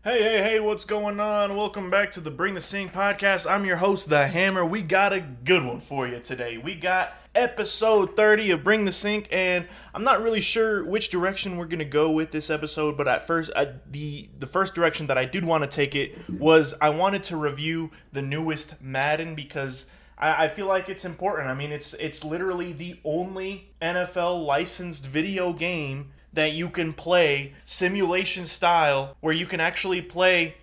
Hey, what's going on? Welcome back to the Bring the Sing podcast. I'm your host, The Hammer. We got a good one for you today. We got episode 30 of Bring the Sink, and I'm not really sure which direction we're going to go with this episode, but at first, the first direction that I did want to take it was I wanted to review the newest Madden because I feel like it's important. I mean, it's literally the only NFL licensed video game that you can play simulation style, where you can actually play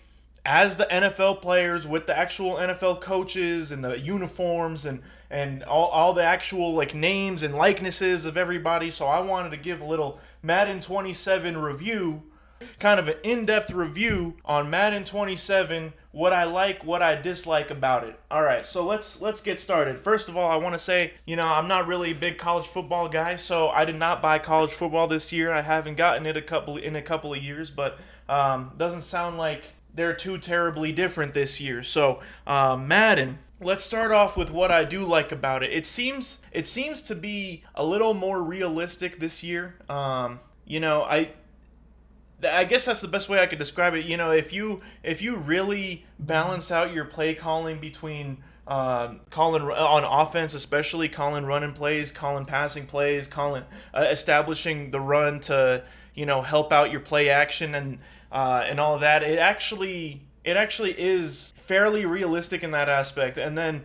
as the NFL players with the actual NFL coaches and the uniforms and all the actual like names and likenesses of everybody. So I wanted to give a little Madden 27 review, kind of an in-depth review on Madden 27, what I like, what I dislike about it. All right, so let's get started. First of all, I want to say, I'm not really a big college football guy, so I did not buy college football this year. I haven't gotten it in a couple of years, but doesn't sound like they're too terribly different this year. So Madden. Let's start off with what I do like about it. It seems to be a little more realistic this year. I guess that's the best way I could describe it. If you really balance out your play calling between calling on offense, especially calling running plays, calling passing plays, calling establishing the run to help out your play action and all of that, it actually is fairly realistic in that aspect. And then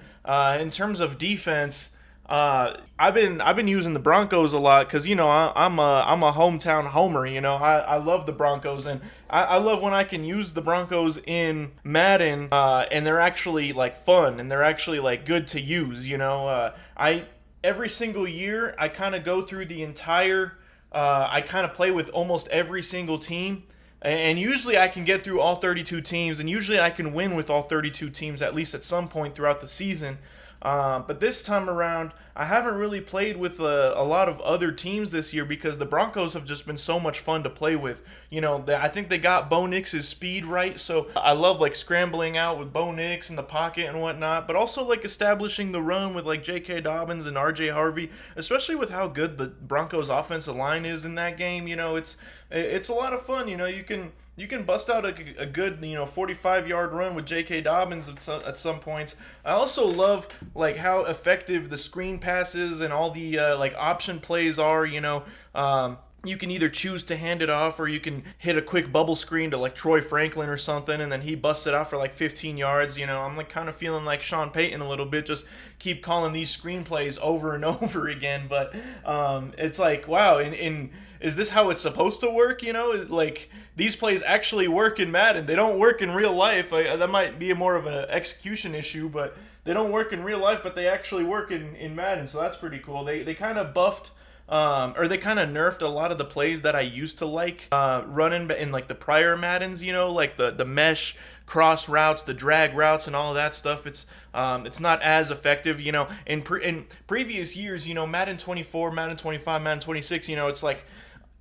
in terms of defense. I've been using the Broncos a lot because I'm a hometown homer. I love the Broncos, and I love when I can use the Broncos in Madden, and they're actually like fun and they're actually like good to use. I every single year I kind of go through the entire. I kind of play with almost every single team. And usually I can get through all 32 teams, and usually I can win with all 32 teams at least at some point throughout the season. But this time around, I haven't really played with a lot of other teams this year because the Broncos have just been so much fun to play with. I think they got Bo Nix's speed right, so I love like scrambling out with Bo Nix in the pocket and whatnot, but also like establishing the run with like J.K. Dobbins and R.J. Harvey, especially with how good the Broncos offensive line is in that game. It's a lot of fun. You can bust out a good 45-yard run with J.K. Dobbins at some points. I also love like how effective the screen passes and all the like option plays are. You can either choose to hand it off, or you can hit a quick bubble screen to like Troy Franklin or something, and then he busts it out for like 15 yards. I'm like kind of feeling like Sean Payton a little bit, just keep calling these screenplays over and over again. But it's like, wow, is this how it's supposed to work? Like these plays actually work in Madden. They don't work in real life. That might be more of an execution issue, but they don't work in real life, but they actually work in Madden. So that's pretty cool. They kind of buffed or they kind of nerfed a lot of the plays that I used to like running in like the prior Maddens, like the mesh cross routes, the drag routes, and all of that stuff. It's not as effective, in previous years, Madden 24, Madden 25, Madden 26, it's like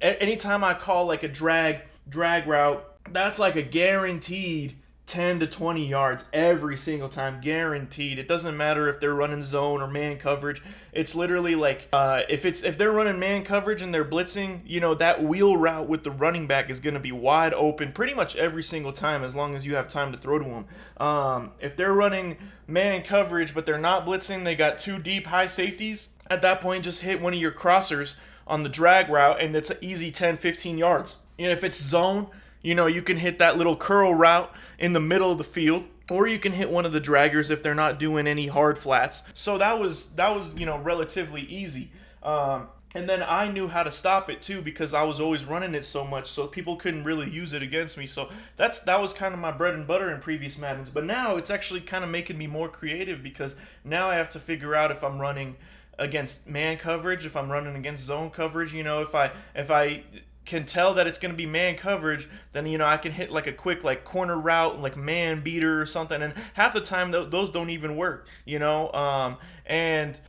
anytime I call like a drag route, that's like a guaranteed 10 to 20 yards every single time, guaranteed. It doesn't matter if they're running zone or man coverage. It's literally like if they're running man coverage and they're blitzing, that wheel route with the running back is going to be wide open pretty much every single time, as long as you have time to throw to them. If they're running man coverage but they're not blitzing, they got two deep high safeties, at that point just hit one of your crossers on the drag route and it's an easy 10-15 yards. If it's zone, you can hit that little curl route in the middle of the field, or you can hit one of the draggers if they're not doing any hard flats. So that was relatively easy. And then I knew how to stop it too, because I was always running it so much, so people couldn't really use it against me. So that was kind of my bread and butter in previous Maddens. But now it's actually kind of making me more creative, because now I have to figure out if I'm running against man coverage, if I'm running against zone coverage. If I can tell that it's going to be man coverage, then I can hit like a quick like corner route, like man beater or something, and half the time those don't even work,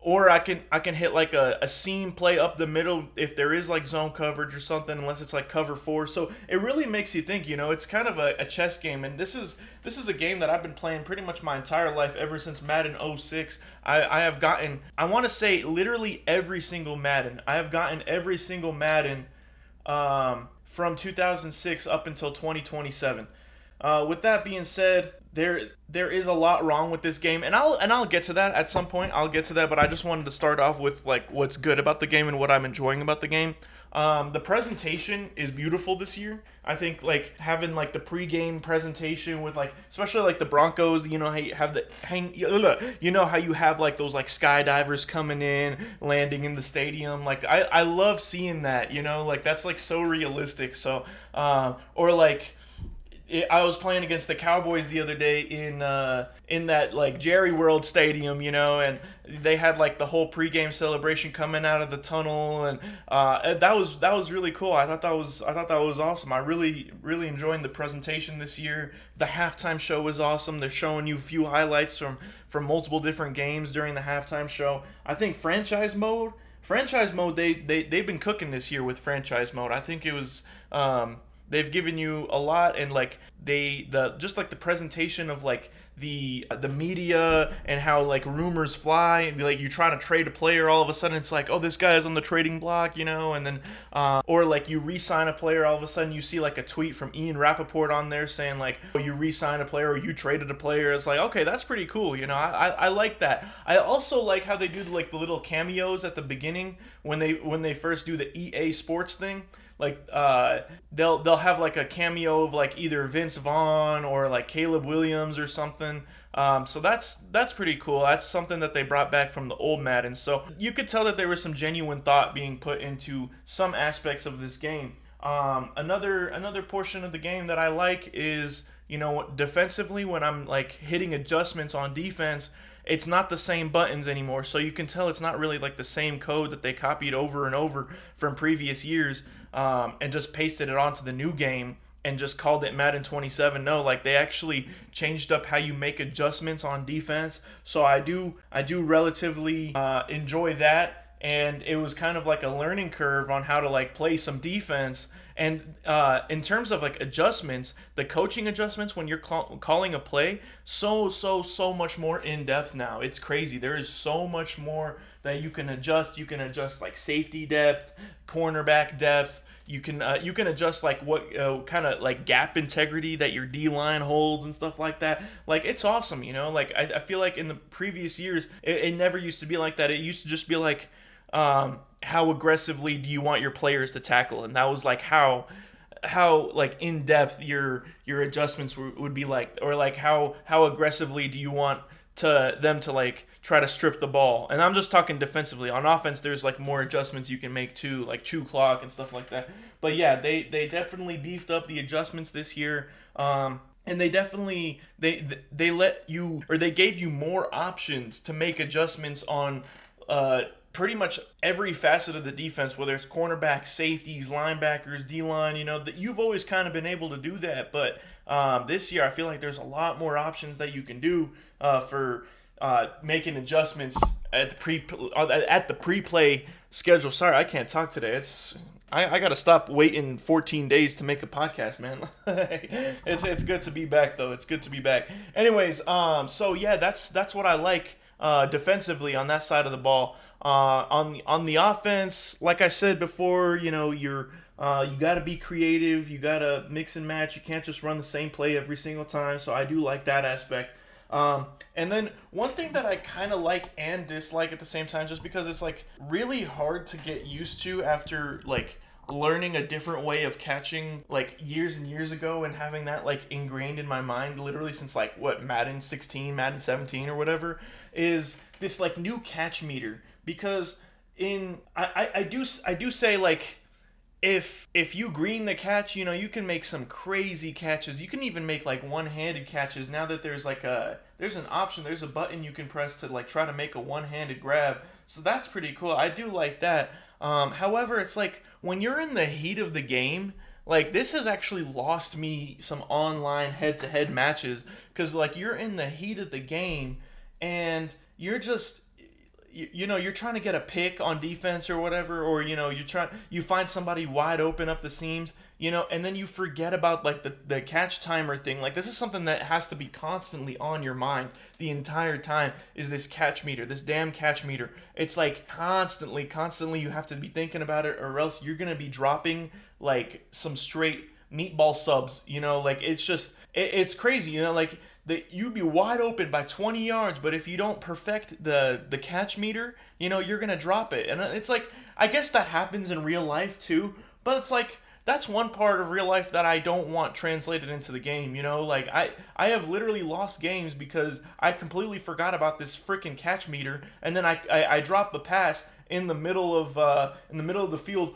or I can hit like a seam play up the middle if there is like zone coverage or something, unless it's like cover 4. So it really makes you think. It's kind of a chess game, and this is a game that I've been playing pretty much my entire life, ever since Madden 06. I have gotten, I want to say, literally every single Madden. I have gotten every single Madden from 2006 up until 2027. With that being said, there is a lot wrong with this game, and I'll get to that at some point. I'll get to that, but I just wanted to start off with like what's good about the game and what I'm enjoying about the game. The presentation is beautiful this year. I think like having like the pregame presentation with like especially like the Broncos. You know how you have the you know how you have like those like skydivers coming in, landing in the stadium. Like I love seeing that. You know, like that's like so realistic. So or like I was playing against the Cowboys the other day in that like Jerry World Stadium, you know, and they had like the whole pregame celebration coming out of the tunnel, and that was really cool. I thought that was awesome. I really enjoyed the presentation this year. The halftime show was awesome. They're showing you a few highlights from multiple different games during the halftime show. I think franchise mode they've been cooking this year with franchise mode. I think it was. They've given you a lot, and like the just like the presentation of like the media and how like rumors fly, and like you try to trade a player, all of a sudden it's like, oh, this guy is on the trading block, you know, and then or like you re-sign a player, all of a sudden you see like a tweet from Ian Rappaport on there saying like, oh, you re-sign a player or you traded a player. It's like, okay, that's pretty cool, you know. I like that. I also like how they do like the little cameos at the beginning when they first do the EA Sports thing. Like they'll have like a cameo of like either Vince Vaughn or like Caleb Williams or something. So that's pretty cool. That's something that they brought back from the old Madden. So you could tell that there was some genuine thought being put into some aspects of this game. Another portion of the game that I like is, you know, defensively when I'm like hitting adjustments on defense. It's not the same buttons anymore, so you can tell it's not really like the same code that they copied over and over from previous years, and just pasted it onto the new game and just called it Madden 27. No, like they actually changed up how you make adjustments on defense. So I do relatively enjoy that, and it was kind of like a learning curve on how to like play some defense. And in terms of like adjustments, the coaching adjustments when you're calling a play, so much more in depth now. It's crazy. There is so much more that you can adjust. You can adjust like safety depth, cornerback depth. You can adjust like what kind of like gap integrity that your D line holds and stuff like that. Like it's awesome, you know. Like I feel like in the previous years, it never used to be like that. It used to just be like. How aggressively do you want your players to tackle, and that was like how like in depth your adjustments would be like, or like how aggressively do you want them to like try to strip the ball. And I'm just talking defensively. On offense there's like more adjustments you can make too, like chew clock and stuff like that. But yeah, they definitely beefed up the adjustments this year. And they definitely they let you, or they gave you more options to make adjustments on pretty much every facet of the defense, whether it's cornerbacks, safeties, linebackers, D-line, you know, that you've always kind of been able to do that. But this year, I feel like there's a lot more options that you can do for making adjustments at the pre-play schedule. Sorry, I can't talk today. I got to stop waiting 14 days to make a podcast, man. It's good to be back, though. It's good to be back. Anyways, so yeah, that's what I like defensively on that side of the ball. On the offense, like I said before, you know, you got to be creative. You got to mix and match. You can't just run the same play every single time. So I do like that aspect. And then one thing that I kind of like and dislike at the same time, just because it's like really hard to get used to after like learning a different way of catching like years and years ago, and having that like ingrained in my mind literally since like what, Madden 16, Madden 17 or whatever, is this like new catch meter. Because I do say like if you green the catch, you know, you can make some crazy catches. You can even make like one-handed catches now that there's like there's an option, there's a button you can press to like try to make a one-handed grab. So that's pretty cool. I do like that. However, it's like when you're in the heat of the game, like this has actually lost me some online head-to-head matches, because like you're in the heat of the game and you're just you know, you're trying to get a pick on defense or whatever, or you know, you find somebody wide open up the seams, you know, and then you forget about like the catch timer thing. Like this is something that has to be constantly on your mind the entire time, is this catch meter, this damn catch meter. It's like constantly you have to be thinking about it, or else you're gonna be dropping like some straight meatball subs, you know. Like it's just, it's crazy, you know, like you'd be wide open by 20 yards, but if you don't perfect the catch meter, you know, you're gonna drop it. And it's like, I guess that happens in real life too, but it's like that's one part of real life that I don't want translated into the game. You know, like I have literally lost games because I completely forgot about this freaking catch meter, and then I dropped the pass in the middle of the field,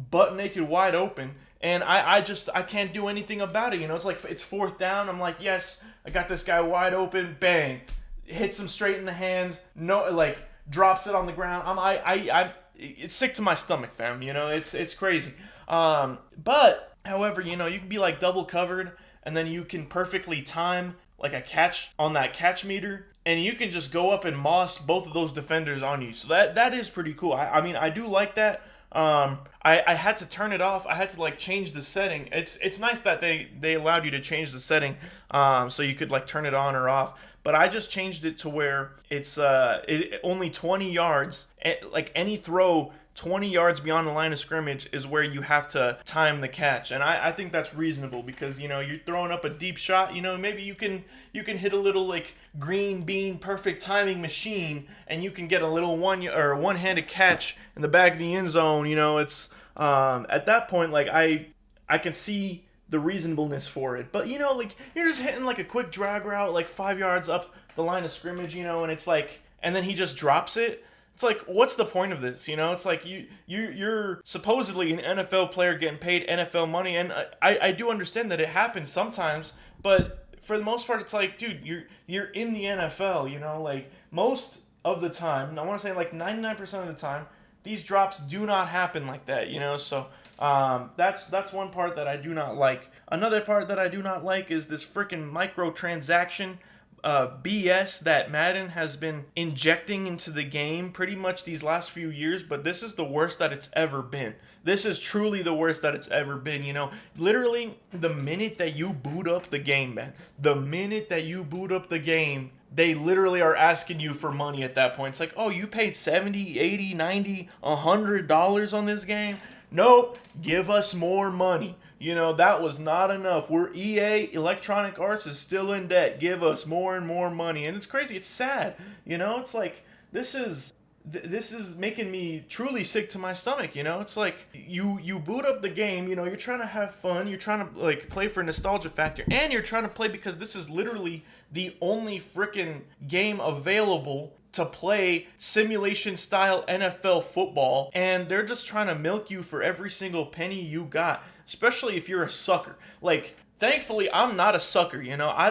butt naked, wide open, and I can't do anything about it. You know, it's like it's fourth down. I'm like, yes, I got this guy wide open. Bang, hits him straight in the hands. No, like drops it on the ground. I it's sick to my stomach, fam. You know, it's crazy. But however, you know, you can be like double covered, and then you can perfectly time like a catch on that catch meter, and you can just go up and moss both of those defenders on you. So that is pretty cool. I mean, I do like that. I had to turn it off. I had to like change the setting. It's nice that they allowed you to change the setting, so you could like turn it on or off. But I just changed it to where it's only 20 yards. Like any throw 20 yards beyond the line of scrimmage is where you have to time the catch. And I think that's reasonable because, you know, you're throwing up a deep shot, you know, maybe you can hit a little like green bean perfect timing machine, and you can get a little one-handed catch in the back of the end zone. You know, it's at that point, like I can see the reasonableness for it. But, you know, like you're just hitting like a quick drag route like 5 yards up the line of scrimmage, you know, and it's like, and then he just drops it. It's like, what's the point of this? You know, it's like you're supposedly an NFL player getting paid NFL money, and I do understand that it happens sometimes, but for the most part, it's like, dude, you're in the NFL. You know, like most of the time, I want to say like 99% of the time, these drops do not happen like that. You know, so that's one part that I do not like. Another part that I do not like is this freaking microtransaction BS that Madden has been injecting into the game pretty much these last few years, but this is the worst that it's ever been. This is truly the worst that it's ever been, you know. Literally, the minute that you boot up the game, man, the minute that you boot up the game, they literally are asking you for money at that point. It's like, oh, you paid 70, 80, 90, $100 on this game? Nope, give us more money. You know, that was not enough. We're EA, Electronic Arts is still in debt. Give us more and more money. And it's crazy. It's sad. You know, it's like, this is making me truly sick to my stomach. You know, it's like you boot up the game, you know, you're trying to have fun. You're trying to like play for nostalgia factor, and you're trying to play because this is literally the only freaking game available to play simulation style NFL football, and they're just trying to milk you for every single penny you got, especially if you're a sucker. Like, thankfully, I'm not a sucker, you know. I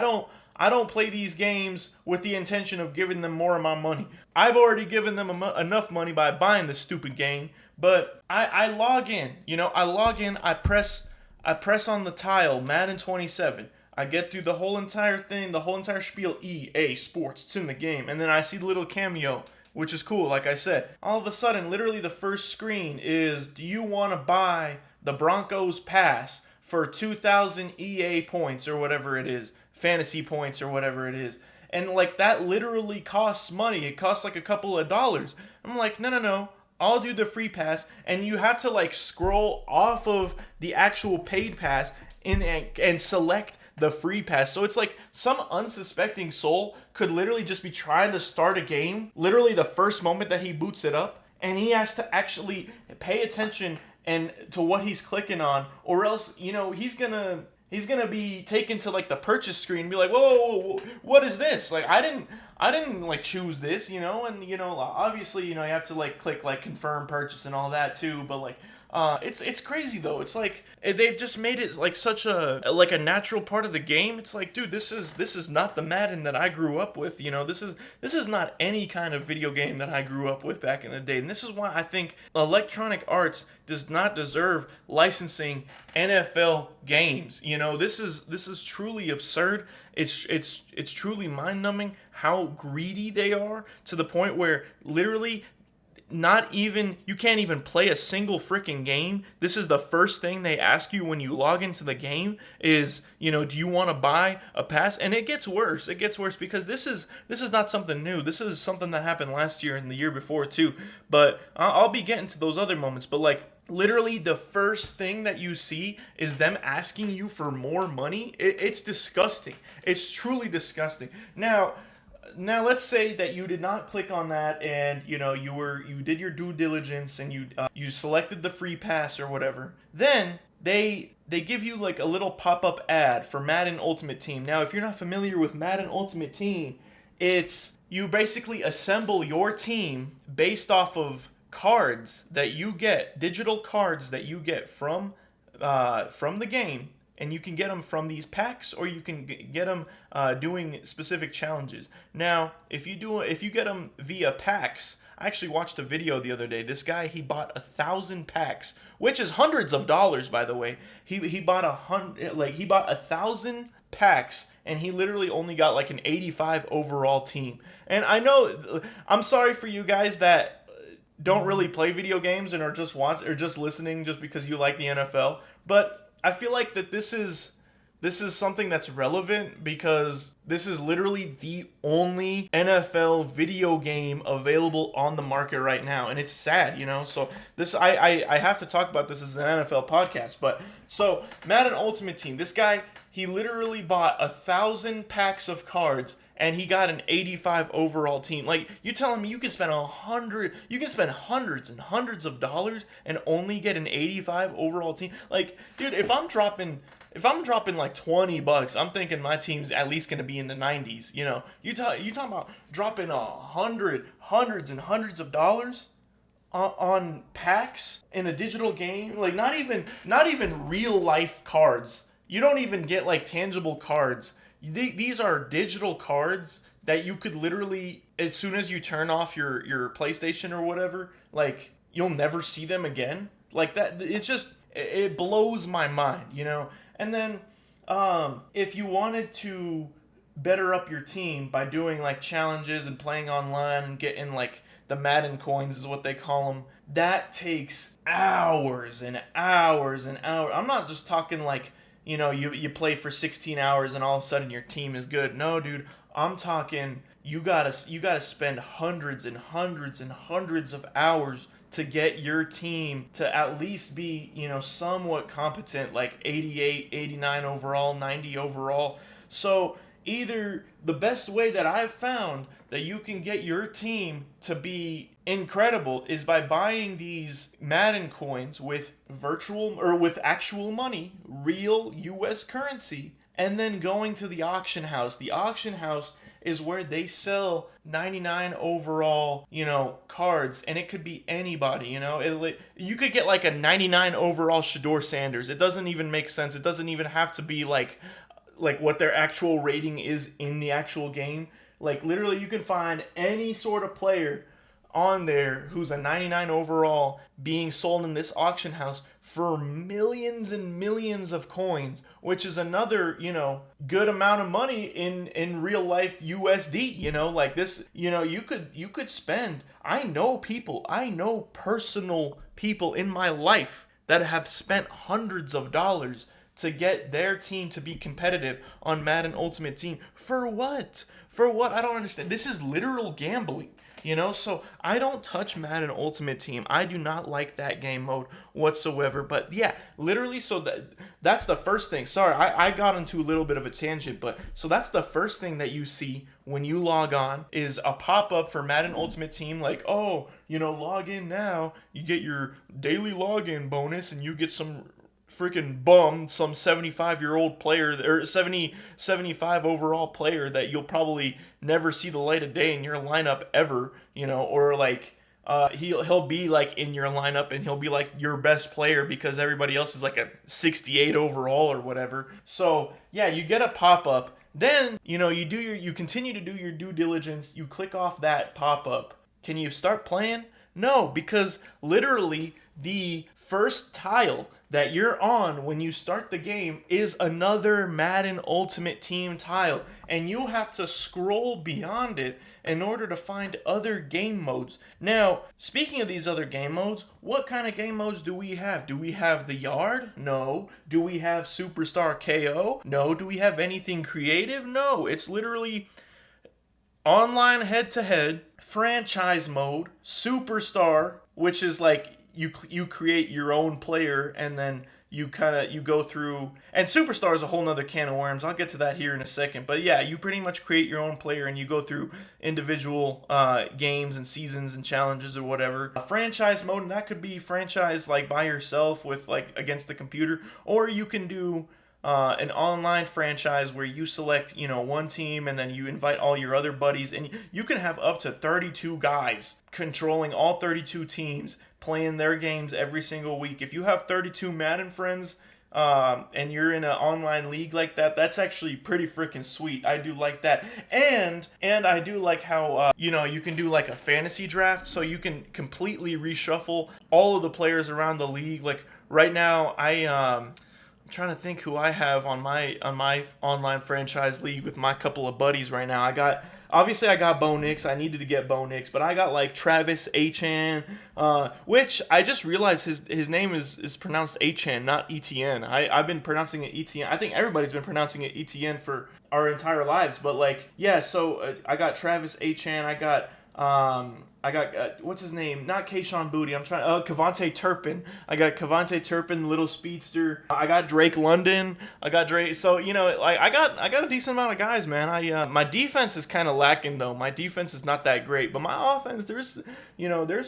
don't play these games with the intention of giving them more of my money. I've already given them enough money by buying this stupid game, but I log in, you know, I press on the tile, Madden 27. I get through the whole entire thing, the whole entire spiel, EA Sports, it's in the game. And then I see the little cameo, which is cool, like I said. All of a sudden, literally the first screen is, do you want to buy the Broncos pass for 2,000 EA points or whatever it is, fantasy points or whatever it is. And like that literally costs money. It costs like a couple of dollars. I'm like, no. I'll do the free pass, and you have to like scroll off of the actual paid pass and select the free pass. So it's like some unsuspecting soul could literally just be trying to start a game, literally the first moment that he boots it up, and he has to actually pay attention and to what he's clicking on, or else, you know, he's gonna be taken to like the purchase screen and be like, whoa, what is this? Like, I didn't like choose this, you know. And you know, obviously, you know, you have to like click like confirm purchase and all that too, but like it's crazy though. It's like they've just made it like such a natural part of the game. It's like, dude, this is not the Madden that I grew up with. You know, this is not any kind of video game that I grew up with back in the day. And this is why I think Electronic Arts does not deserve licensing NFL games. You know, this is truly absurd. It's truly mind-numbing how greedy they are, to the point where literally you can't even play a single freaking game. This is the first thing they ask you when you log into the game is, do you want to buy a pass? And it gets worse. It gets worse because this is not something new. This is something that happened last year and the year before too. But I'll be getting to those other moments. But like literally the first thing that you see is them asking you for more money. It's disgusting. It's truly disgusting. Now let's say that you did not click on that and you did your due diligence and you selected the free pass or whatever. Then they give you like a little pop-up ad for Madden Ultimate Team. Now, if you're not familiar with Madden Ultimate Team, it's you basically assemble your team based off of cards that you get, digital cards that you get from the game. And you can get them from these packs, or you can get them doing specific challenges. Now, if you get them via packs, I actually watched a video the other day. This guy, he bought 1,000 packs, which is hundreds of dollars, by the way. He bought 1,000 packs, and he literally only got like an 85 overall team. And I know, I'm sorry for you guys that don't really play video games and are just listening just because you like the NFL, but I feel like that this is something that's relevant because this is literally the only NFL video game available on the market right now, and it's sad, So this I have to talk about this as an NFL podcast, but so Madden Ultimate Team, this guy, he literally bought 1,000 packs of cards and he got an 85 overall team. Like, you telling me you can spend hundreds and hundreds of dollars and only get an 85 overall team? Like, dude, if I'm dropping like $20, I'm thinking my team's at least gonna be in the 90s. You talking about dropping hundreds and hundreds of dollars on packs in a digital game? Like, not even real life cards. You don't even get like tangible cards. These are digital cards that you could literally, as soon as you turn off your PlayStation or whatever, like, you'll never see them again. Like that, it blows my mind, And then, if you wanted to better up your team by doing like challenges and playing online and getting like the Madden coins is what they call them, that takes hours and hours and hours. I'm not just talking like, you play for 16 hours and all of a sudden your team is good. No, dude, I'm talking you gotta spend hundreds and hundreds and hundreds of hours to get your team to at least be, somewhat competent, like 88, 89 overall, 90 overall. So either the best way that I've found that you can get your team to be incredible is by buying these Madden coins with actual money, real US currency, and then going to the auction house. The auction house is where they sell 99 overall, cards, and it could be anybody, you could get like a 99 overall Shedeur Sanders. It doesn't even make sense. It doesn't even have to be like what their actual rating is in the actual game. Like, literally, you can find any sort of player on there who's a 99 overall being sold in this auction house for millions and millions of coins, which is another, good amount of money in real life USD, like this, you could spend, I know personal people in my life that have spent hundreds of dollars to get their team to be competitive on Madden Ultimate Team. For what? I don't understand. This is literal gambling. So I don't touch Madden Ultimate Team. I do not like that game mode whatsoever. But yeah, literally, so that's the first thing. Sorry, I got into a little bit of a tangent, but so that's the first thing that you see when you log on is a pop-up for Madden Ultimate Team, like, oh, log in now. You get your daily login bonus, and you get some freaking bum, some 75-year-old player or 75 overall player that you'll probably never see the light of day in your lineup ever, or like he'll be like in your lineup and he'll be like your best player because everybody else is like a 68 overall or whatever. So yeah, you get a pop-up, then you continue to do your due diligence, you click off that pop-up. Can you start playing? No, because literally the first tile that you're on when you start the game is another Madden Ultimate Team tile, and you have to scroll beyond it in order to find other game modes. Now, speaking of these other game modes, what kind of game modes do we have? Do we have the Yard? No. Do we have Superstar KO? No. Do we have anything creative? No. It's literally online head-to-head, franchise mode, Superstar, which is like you create your own player, and then you go through, and Superstar is a whole nother can of worms. I'll get to that here in a second. But yeah, you pretty much create your own player and you go through individual games and seasons and challenges or whatever. A franchise mode, and that could be franchise like by yourself with like against the computer, or you can do an online franchise where you select, one team and then you invite all your other buddies, and you can have up to 32 guys controlling all 32 teams playing their games every single week. If you have 32 Madden friends and you're in an online league like that, that's actually pretty freaking sweet. I do like that. And I do like how, you can do like a fantasy draft, so you can completely reshuffle all of the players around the league. Like right now, I'm trying to think who I have on my online franchise league with my couple of buddies right now. I got Bo Nix. I needed to get Bo Nix, but I got like Travis Achan, which I just realized his name is pronounced Achan, not Etn. I've been pronouncing it Etn. I think everybody's been pronouncing it Etn for our entire lives. But like, yeah. So I got Travis Achan. I got what's his name? Not Kayshawn Booty. Kavontae Turpin. I got Kavontae Turpin, little speedster. I got Drake London. I got Drake. So I got a decent amount of guys, man. My defense is kind of lacking though. My defense is not that great, but my offense, there's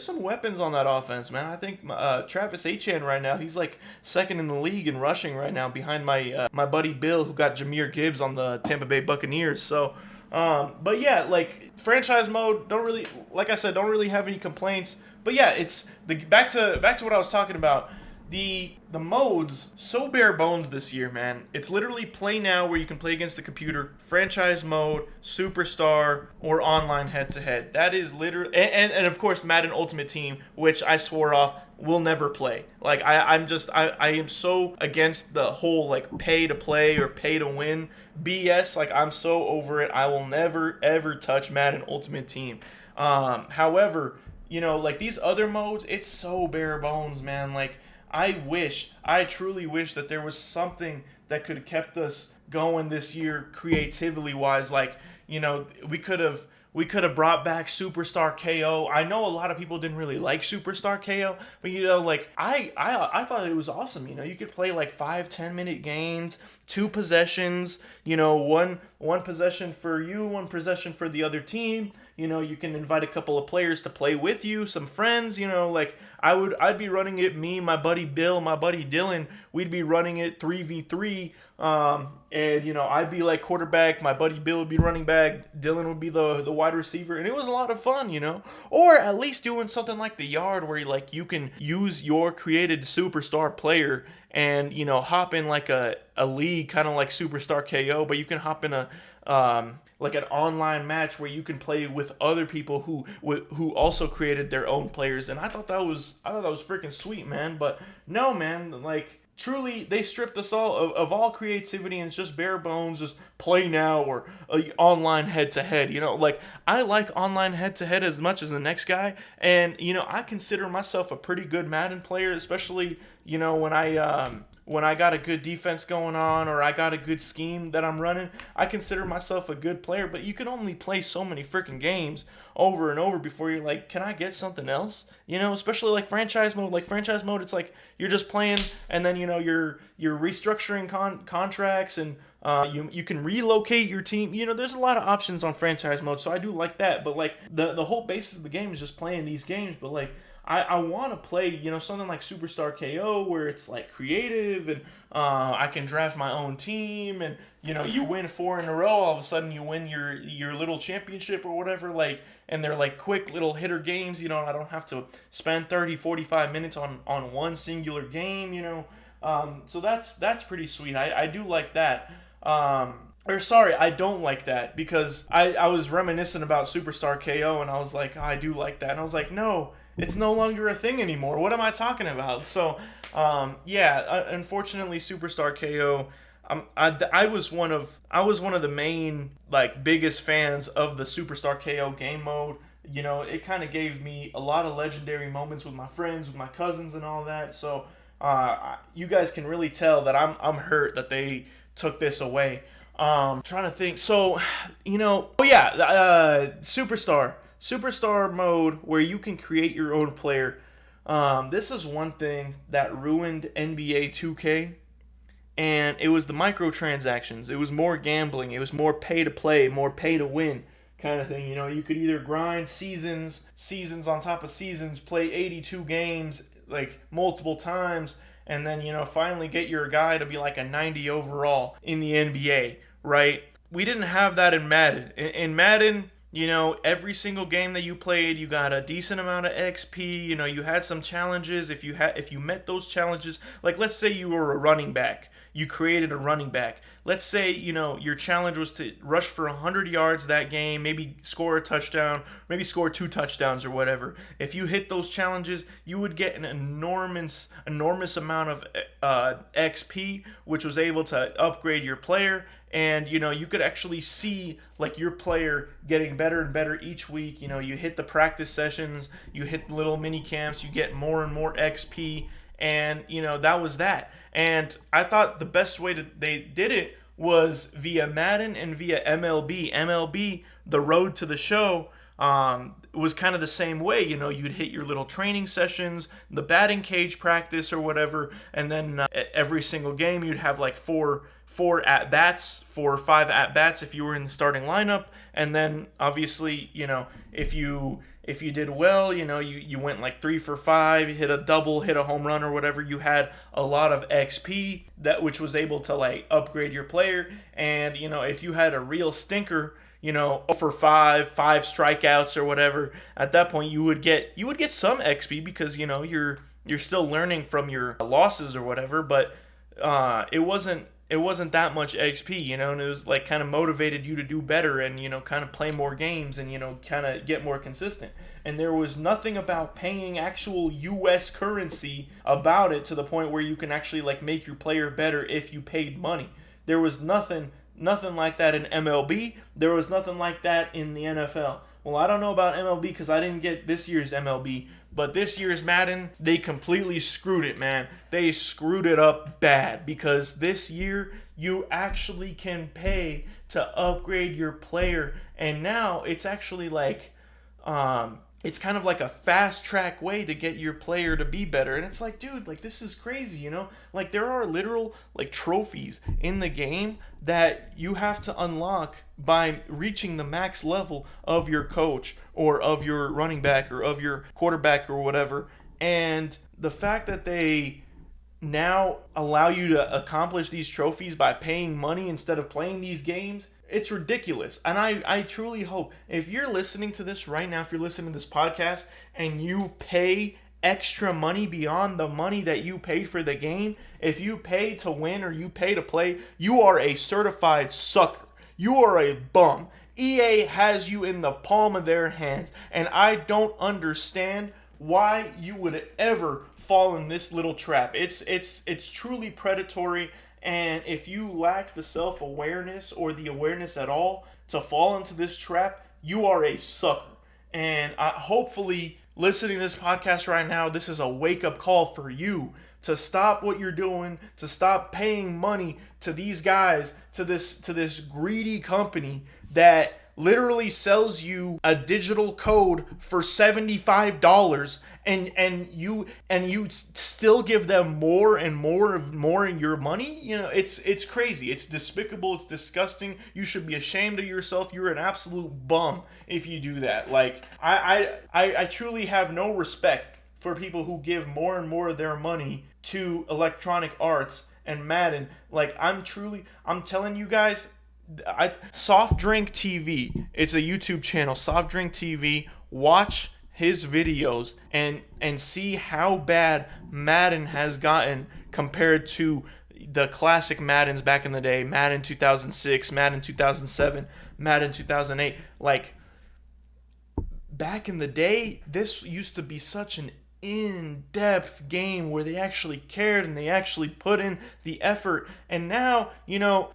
some weapons on that offense, man. I think Travis Achan right now, he's like second in the league in rushing right now, behind my buddy Bill, who got Jahmyr Gibbs on the Tampa Bay Buccaneers. So. But yeah, like franchise mode, don't really have any complaints. But yeah, it's back to what I was talking about. The modes, so bare bones this year, man. It's literally play now, where you can play against the computer, franchise mode, Superstar, or online head-to-head. That is literally, and of course Madden Ultimate Team, which I swore off, will never play. Like I am so against the whole like pay to play or pay to win BS. Like I'm so over it. I will never ever touch Madden Ultimate Team. However, like these other modes, it's so bare bones, man. Like I truly wish that there was something that could have kept us going this year creatively wise. Like, we could have brought back Superstar KO. I know a lot of people didn't really like Superstar KO, but like I thought it was awesome. You could play like 5-10 minute games, 2 possessions, one possession for you, 1 possession for the other team. You can invite a couple of players to play with you, some friends, like I'd be running it, me, my buddy Bill, my buddy Dylan, we'd be running it 3v3, and I'd be like quarterback, my buddy Bill would be running back, Dylan would be the wide receiver, and it was a lot of fun, or at least doing something like the Yard, where you can use your created Superstar player and hop in like a league, kind of like Superstar KO, but you can hop in a like an online match where you can play with other people who also created their own players, and I thought that was freaking sweet, man. But no, man, like truly, they stripped us all of all creativity, and it's just bare bones, just play now or online head to head. Like I like online head to head as much as the next guy, and I consider myself a pretty good Madden player, especially when I got a good defense going on, or I got a good scheme that I'm running. I consider myself a good player, but you can only play so many freaking games over and over before you're like, can I get something else? Especially like franchise mode. Like franchise mode, it's like you're just playing, and then you're restructuring contracts, and you can relocate your team. There's a lot of options on franchise mode, so I do like that. But like the whole basis of the game is just playing these games. But like I want to play, something like Superstar KO, where it's like creative, and I can draft my own team, and you win 4 in a row, all of a sudden you win your little championship or whatever, like, and they're like quick little hitter games. I don't have to spend 30-45 minutes on one singular game. So that's pretty sweet. I do like that. Or sorry, I don't like that, because I was reminiscent about Superstar KO, and I was like, oh, I do like that, and I was like, no. It's no longer a thing anymore. What am I talking about? So, unfortunately, Superstar KO. I was one of the main like biggest fans of the Superstar KO game mode. You know, it kind of gave me a lot of legendary moments with my friends, with my cousins, and all that. So, you guys can really tell that I'm hurt that they took this away. Trying to think. So, Superstar mode where you can create your own player. This is one thing that ruined NBA 2K, and it was the microtransactions. It was more gambling. It was more pay to play, more pay to win kind of thing. You know, you could either grind seasons on top of seasons, play 82 games like multiple times, and then, finally get your guy to be like a 90 overall in the NBA, right? We didn't have that in Madden. In Madden, every single game that you played, you got a decent amount of XP. You had some challenges. If you met those challenges, like let's say you were a running back, you created a running back. Let's say, your challenge was to rush for 100 yards that game, maybe score a touchdown, maybe score 2 touchdowns or whatever. If you hit those challenges, you would get an enormous amount of XP, which was able to upgrade your player. And, you could actually see, like, your player getting better and better each week. You hit the practice sessions, you hit the little mini camps, you get more and more XP. And, that was that. And I thought the best way they did it was via Madden and via MLB. MLB, the road to the show, was kind of the same way. You'd hit your little training sessions, the batting cage practice or whatever. And then every single game you'd have like four or 5 at-bats if you were in the starting lineup. And then obviously, if you did well, you went like 3 for 5, you hit a double, hit a home run or whatever, you had a lot of XP which was able to like upgrade your player. And if you had a real stinker, 0 for 5 strikeouts or whatever, at that point you would get some XP because you're still learning from your losses or whatever, but it wasn't that much XP, and it was like kind of motivated you to do better and, kind of play more games and, kind of get more consistent. And there was nothing about paying actual US currency about it to the point where you can actually like make your player better if you paid money. There was nothing like that in MLB. There was nothing like that in the NFL. Well, I don't know about MLB because I didn't get this year's MLB, but this year's Madden, they completely screwed it, man. They screwed it up bad because this year you actually can pay to upgrade your player, and now it's actually like it's kind of like a fast track way to get your player to be better. And it's like, dude, like this is crazy, Like there are literal like trophies in the game that you have to unlock by reaching the max level of your coach or of your running back or of your quarterback or whatever. And the fact that they now allow you to accomplish these trophies by paying money instead of playing these games, it's ridiculous. And I truly hope, if you're listening to this right now, if you're listening to this podcast and you pay extra money beyond the money that you paid for the game, if you pay to win or you pay to play, you are a certified sucker. You are a bum. EA has you in the palm of their hands, and I don't understand why you would ever fall in this little trap. It's truly predatory. And if you lack the self-awareness or the awareness at all to fall into this trap, you are a sucker. And hopefully, listening to this podcast right now, this is a wake-up call for you to stop what you're doing, to stop paying money to these guys, to this greedy company that literally sells you a digital code for $75 and you still give them more and more in your money. It's crazy. It's despicable. It's disgusting. You should be ashamed of yourself. You're an absolute bum if you do that. Like I truly have no respect for people who give more and more of their money to Electronic Arts and Madden. Like I'm telling you guys, Soft Drink TV, it's a YouTube channel, Soft Drink TV. Watch his videos and see how bad Madden has gotten compared to the classic Maddens back in the day. Madden 2006, Madden 2007, Madden 2008. Like, back in the day, this used to be such an in-depth game where they actually cared and they actually put in the effort. And now,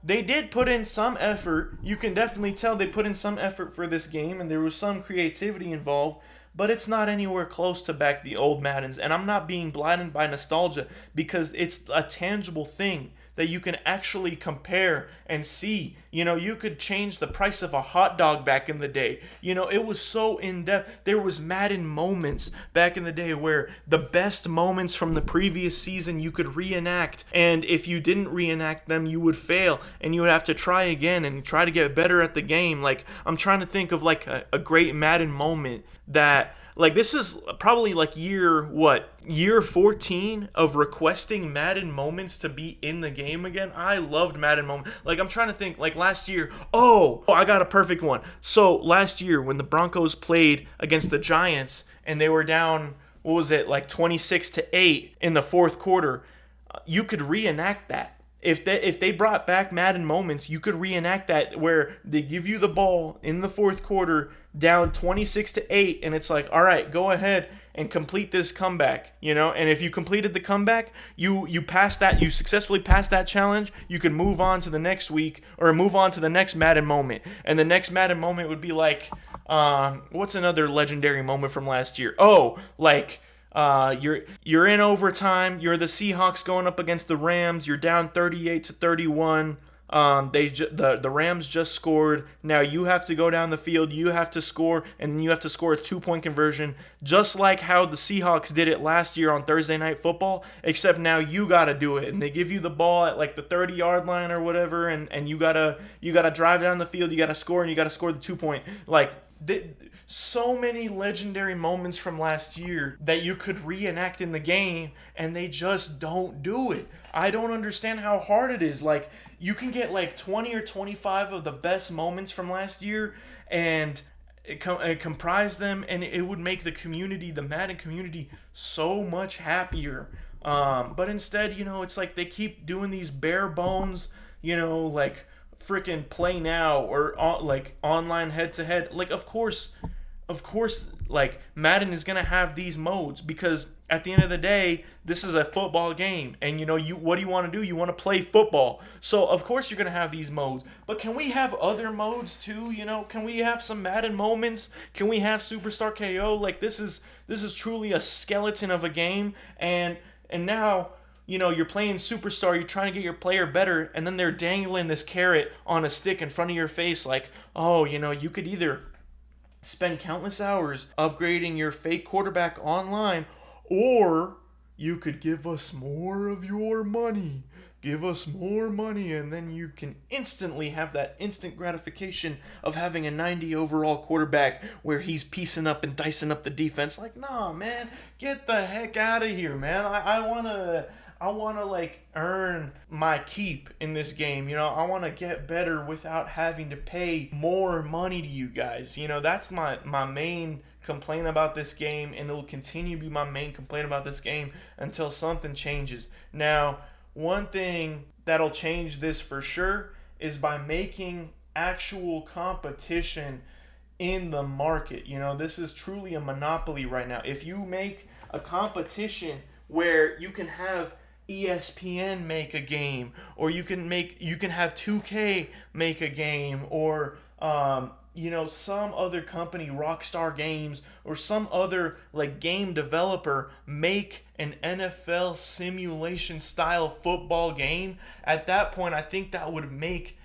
they did put in some effort. You can definitely tell they put in some effort for this game, and there was some creativity involved, but it's not anywhere close to back the old Maddens. And I'm not being blinded by nostalgia, because it's a tangible thing that you can actually compare and see. You could change the price of a hot dog back in the day. It was so in-depth. There was Madden moments back in the day where the best moments from the previous season you could reenact. And if you didn't reenact them, you would fail. And you would have to try again and try to get better at the game. Like, I'm trying to think of like a great Madden moment that... Like, this is probably like year 14 of requesting Madden moments to be in the game again. I loved Madden moments. Like, I'm trying to think, like last year, I got a perfect one. So last year when the Broncos played against the Giants and they were down, what was it, like 26-8 in the fourth quarter, you could reenact that. If they brought back Madden moments, you could reenact that where they give you the ball in the fourth quarter down 26-8, and it's like, all right, go ahead and complete this comeback, and if you completed the comeback, you passed that, you successfully passed that challenge, you can move on to the next week or move on to the next Madden moment. And the next Madden moment would be like, what's another legendary moment from last year? You're in overtime. You're the Seahawks going up against the Rams. You're down 38-31. The Rams just scored. Now you have to go down the field. You have to score, and then you have to score a 2-point conversion, just like how the Seahawks did it last year on Thursday Night Football. Except now you gotta do it, and they give you the ball at like the 30-yard line or whatever, and you gotta drive down the field. You gotta score, and you gotta score the 2-point. Like, so many legendary moments from last year that you could reenact in the game, and they just don't do it. I don't understand how hard it is. Like, you can get like 20 or 25 of the best moments from last year and comprise them, and it would make the Madden community so much happier. But instead, it's like they keep doing these bare bones, like freaking play now or like online head-to-head. Like, of course, like, Madden is gonna have these modes, because at the end of the day, this is a football game, and what do you want to do? You want to play football, so of course you're gonna have these modes. But can we have other modes too? Can we have some Madden moments? Can we have Superstar KO? Like, this is truly a skeleton of a game, and now you're playing Superstar, you're trying to get your player better, and then they're dangling this carrot on a stick in front of your face, like, you could either spend countless hours upgrading your fake quarterback online, or you could give us more of your money. Give us more money, and then you can instantly have that instant gratification of having a 90 overall quarterback where he's piecing up and dicing up the defense. Like, nah, man, get the heck out of here, man. I want to like earn my keep in this game. I want to get better without having to pay more money to you guys. That's my main complaint about this game, and it'll continue to be my main complaint about this game until something changes. Now, one thing that'll change this for sure is by making actual competition in the market. This is truly a monopoly right now. If you make a competition where you can have ESPN make a game, or you can have 2K make a game, or some other company, Rockstar Games, or some other like game developer make an NFL simulation style football game. At that point, I think that would make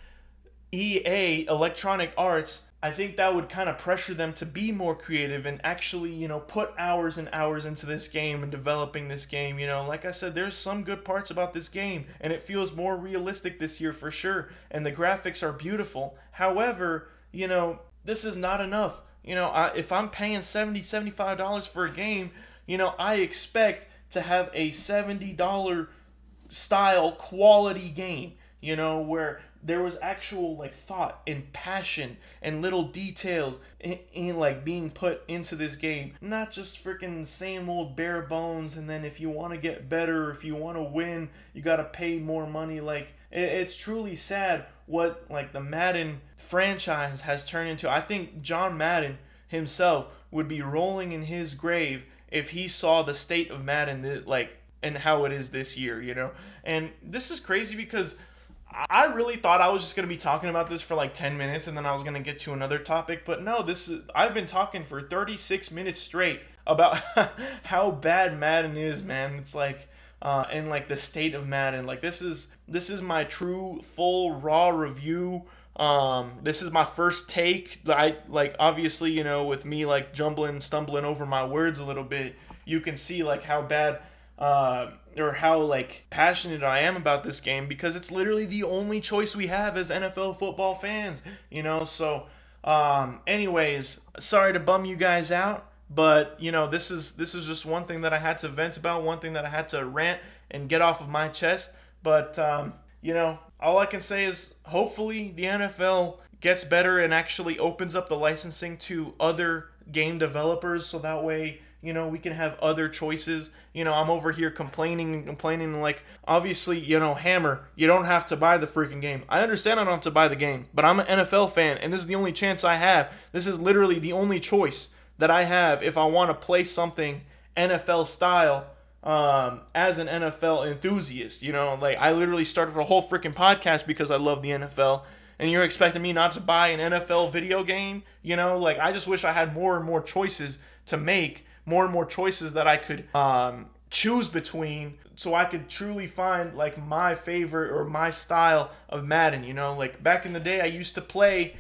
EA, Electronic Arts, I think that would kind of pressure them to be more creative and actually, put hours and hours into this game and developing this game. Like I said, there's some good parts about this game, and it feels more realistic this year for sure, and the graphics are beautiful. However, this is not enough. If I'm paying $70, $75 for a game, I expect to have a $70 style quality game, where there was actual like thought and passion and little details in like being put into this game, not just freaking the same old bare bones. And then if you want to get better, if you want to win, you got to pay more money. Like, it's truly sad what like the Madden franchise has turned into. I think John Madden himself would be rolling in his grave if he saw the state of Madden, like, and how it is this year, you know? And this is crazy because I really thought I was just going to be talking about this for like 10 minutes and then I was going to get to another topic, but no, I've been talking for 36 minutes straight about how bad Madden is, man. It's like and like the state of Madden. Like this is my true full raw review. This is my first take. I like, obviously, you know, with me like stumbling over my words a little bit, you can see like how bad or how like passionate I am about this game, because it's literally the only choice we have as NFL football fans, you know. So anyways, sorry to bum you guys out, but you know, this is just one thing that I had to vent about, one thing that I had to rant and get off of my chest. But you know, all I can say is hopefully the NFL gets better and actually opens up the licensing to other game developers, so that way, you know, we can have other choices. You know, I'm over here complaining, like, obviously, you know, Hammer, you don't have to buy the freaking game. I understand I don't have to buy the game, but I'm an NFL fan, and this is the only chance I have. This is literally the only choice that I have if I want to play something NFL style as an NFL enthusiast. You know, like, I literally started a whole freaking podcast because I love the NFL, and you're expecting me not to buy an NFL video game? You know, like, I just wish I had more and more choices to make, more and more choices that I could choose between, so I could truly find like my favorite or my style of Madden. You know, like back in the day I used to play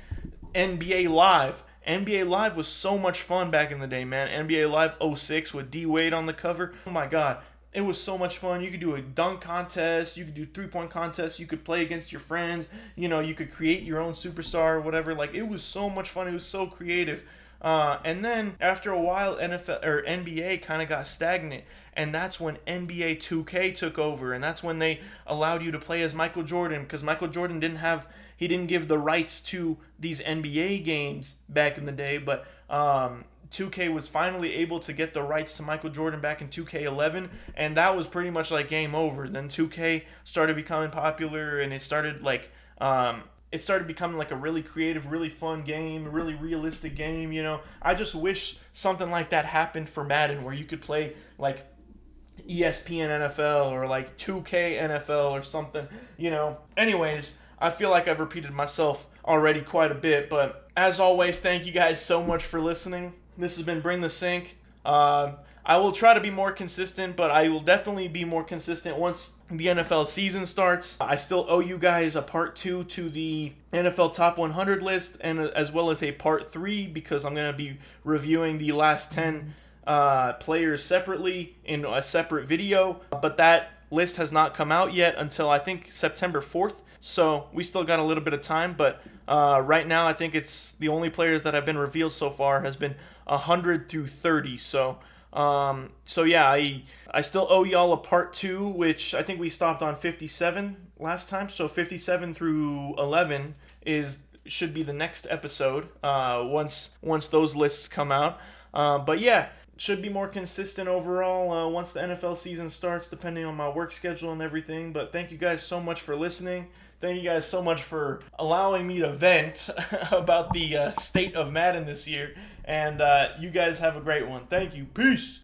NBA Live. NBA Live was so much fun back in the day, man. NBA Live 06 with D Wade on the cover. Oh my god. It was so much fun. You could do a dunk contest, you could do 3-point contests, you could play against your friends, you know, you could create your own superstar or whatever. Like, it was so much fun. It was so creative. And then after a while, NFL or NBA kind of got stagnant, and that's when NBA 2K took over, and that's when they allowed you to play as Michael Jordan, because Michael Jordan didn't give the rights to these NBA games back in the day, but 2K was finally able to get the rights to Michael Jordan back in 2K11, and that was pretty much like game over. Then 2K started becoming popular, and it started becoming like a really creative, really fun game, really realistic game, you know. I just wish something like that happened for Madden, where you could play like ESPN NFL or like 2K NFL or something, you know. Anyways, I feel like I've repeated myself already quite a bit, but as always, thank you guys so much for listening. This has been Bring the Sink. I will try to be more consistent, but I will definitely be more consistent once the NFL season starts. I still owe you guys a part 2 to the NFL Top 100 list, and as well as a part 3, because I'm going to be reviewing the last 10 players separately in a separate video. But that list has not come out yet until I think September 4th. So we still got a little bit of time, but right now I think it's the only players that have been revealed so far has been 100 through 30. So yeah, I still owe y'all a part 2, which I think we stopped on 57 last time. So 57 through 11 should be the next episode once those lists come out. But yeah, should be more consistent overall once the NFL season starts, depending on my work schedule and everything. But thank you guys so much for listening. Thank you guys so much for allowing me to vent about the state of Madden this year. And you guys have a great one. Thank you. Peace.